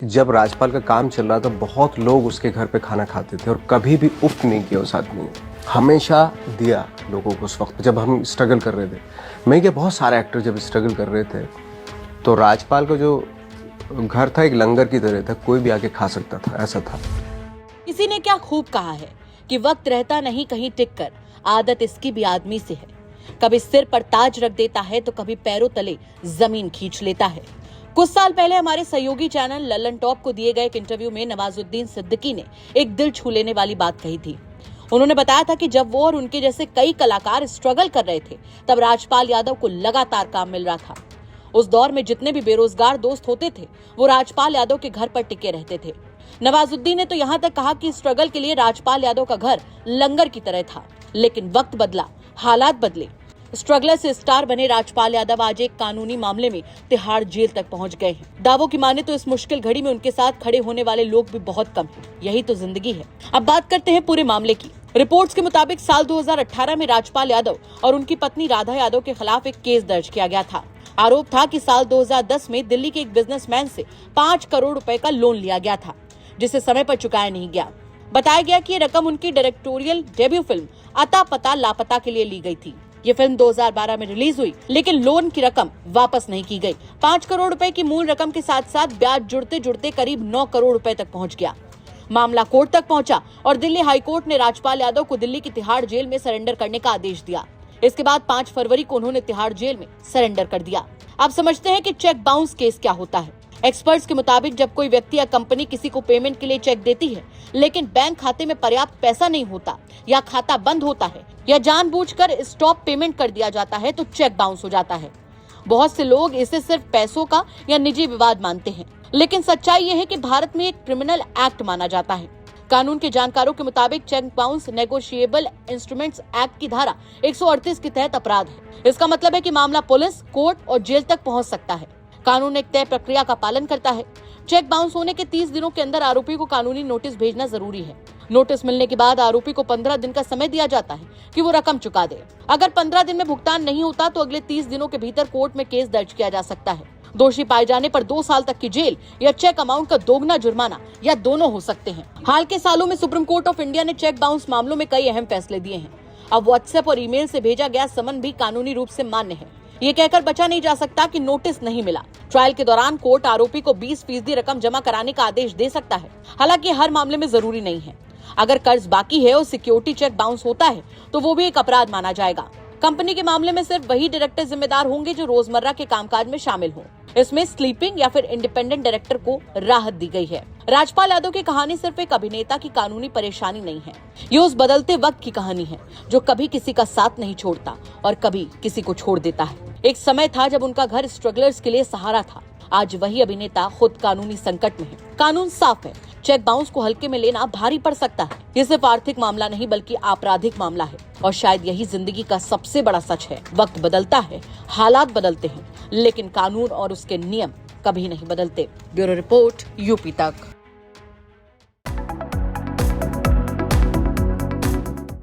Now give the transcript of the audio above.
जब राजपाल का काम चल रहा था बहुत लोग उसके घर पे खाना खाते थे और कभी भी उफ नहीं किया उस आदमी ने। हमेशा दिया लोगों को उस वक्त जब हम स्ट्रगल कर रहे थे। मैं क्या बहुत सारे एक्टर जब स्ट्रगल कर रहे थे तो राजपाल का जो घर था एक लंगर की तरह था, कोई भी आके खा सकता था, ऐसा था। किसी ने क्या खूब कहा है कि वक्त रहता नहीं कहीं टिक कर, आदत इसकी भी आदमी से है। कभी सिर पर ताज रख देता है तो कभी पैरों तले जमीन खींच लेता है। कुछ साल पहले हमारे सहयोगी चैनल लल्लन टॉप को दिए गए एक इंटरव्यू में नवाजुद्दीन सिद्दीकी ने एक दिल छू लेने वाली बात कही थी। उन्होंने बताया था कि जब वो और उनके जैसे कई कलाकार स्ट्रगल कर रहे थे तब राजपाल यादव को लगातार काम मिल रहा था। उस दौर में जितने भी बेरोजगार दोस्त होते थे वो राजपाल यादव के घर पर टिके रहते थे। नवाजुद्दीन ने तो यहाँ तक कहा कि स्ट्रगल के लिए राजपाल यादव का घर लंगर की तरह था, लेकिन वक्त बदला, हालात बदले। स्ट्रगलर से स्टार बने राजपाल यादव आज एक कानूनी मामले में तिहाड़ जेल तक पहुंच गए हैं। दावों की माने तो इस मुश्किल घड़ी में उनके साथ खड़े होने वाले लोग भी बहुत कम हैं। यही तो जिंदगी है। अब बात करते हैं पूरे मामले की। रिपोर्ट्स के मुताबिक साल 2018 में राजपाल यादव और उनकी पत्नी राधा यादव के खिलाफ एक केस दर्ज किया गया था। आरोप था कि साल 2010 में दिल्ली के एक बिजनेसमैन से 5 करोड़ रुपए का लोन लिया गया था, जिसे समय पर चुकाया नहीं गया। बताया गया कि ये रकम उनकी डायरेक्टोरियल डेब्यू फिल्म अता पता लापता के लिए ली गई थी। ये फिल्म 2012 में रिलीज हुई, लेकिन लोन की रकम वापस नहीं की गई। 5 करोड़ रुपए की मूल रकम के साथ साथ ब्याज जुड़ते जुड़ते करीब 9 करोड़ रुपए तक पहुंच गया। मामला कोर्ट तक पहुंचा और दिल्ली हाईकोर्ट ने राजपाल यादव को दिल्ली की तिहाड़ जेल में सरेंडर करने का आदेश दिया। इसके बाद 5 फरवरी को उन्होंने तिहाड़ जेल में सरेंडर कर दिया। आप समझते हैं कि चेक बाउंस केस क्या होता है। एक्सपर्ट्स के मुताबिक जब कोई व्यक्ति या कंपनी किसी को पेमेंट के लिए चेक देती है लेकिन बैंक खाते में पर्याप्त पैसा नहीं होता या खाता बंद होता है या जानबूझकर स्टॉप पेमेंट कर दिया जाता है तो चेक बाउंस हो जाता है। बहुत से लोग इसे सिर्फ पैसों का या निजी विवाद मानते हैं, लेकिन सच्चाई ये है कि भारत में एक क्रिमिनल एक्ट माना जाता है। कानून के जानकारों के मुताबिक cheque bounce negotiable instruments act की धारा 138 के तहत अपराध है। इसका मतलब है कि मामला पुलिस, कोर्ट और जेल तक पहुंच सकता है। कानून एक तय प्रक्रिया का पालन करता है। चेक बाउंस होने के 30 दिनों के अंदर आरोपी को कानूनी नोटिस भेजना जरूरी है। नोटिस मिलने के बाद आरोपी को 15 दिन का समय दिया जाता है कि वो रकम चुका दे। अगर 15 दिन में भुगतान नहीं होता तो अगले 30 दिनों के भीतर कोर्ट में केस दर्ज किया जा सकता है। दोषी पाए जाने पर 2 साल तक की जेल या चेक अमाउंट का दोगुना जुर्माना या दोनों हो सकते हैं। हाल के सालों में सुप्रीम कोर्ट ऑफ इंडिया ने चेक बाउंस मामलों में कई अहम फैसले दिए हैं। अब व्हाट्सएप और ईमेल से भेजा गया समन भी कानूनी रूप से मान्य है। ये कहकर बचा नहीं जा सकता कि नोटिस नहीं मिला। ट्रायल के दौरान कोर्ट आरोपी को 20% रकम जमा कराने का आदेश दे सकता है। हालांकि हर मामले में जरूरी नहीं है। अगर कर्ज बाकी है और सिक्योरिटी चेक बाउंस होता है तो वो भी एक अपराध माना जाएगा। कंपनी के मामले में सिर्फ वही डायरेक्टर जिम्मेदार होंगे जो रोजमर्रा के कामकाज में शामिल हों। इसमें स्लीपिंग या फिर इंडिपेंडेंट डायरेक्टर को राहत दी गई है। राजपाल यादव की कहानी सिर्फ एक अभिनेता की कानूनी परेशानी नहीं है, ये उस बदलते वक्त की कहानी है जो कभी किसी का साथ नहीं छोड़ता और कभी किसी को छोड़ देता है। एक समय था जब उनका घर स्ट्रगलर्स के लिए सहारा था। आज वही अभिनेता खुद कानूनी संकट में है। कानून साफ है, चेक बाउंस को हल्के में लेना भारी पड़ सकता है। ये सिर्फ आर्थिक मामला नहीं बल्कि आपराधिक मामला है और शायद यही जिंदगी का सबसे बड़ा सच है। वक्त बदलता है, हालात बदलते हैं, लेकिन कानून और उसके नियम कभी नहीं बदलते। ब्यूरो रिपोर्ट, यूपी तक।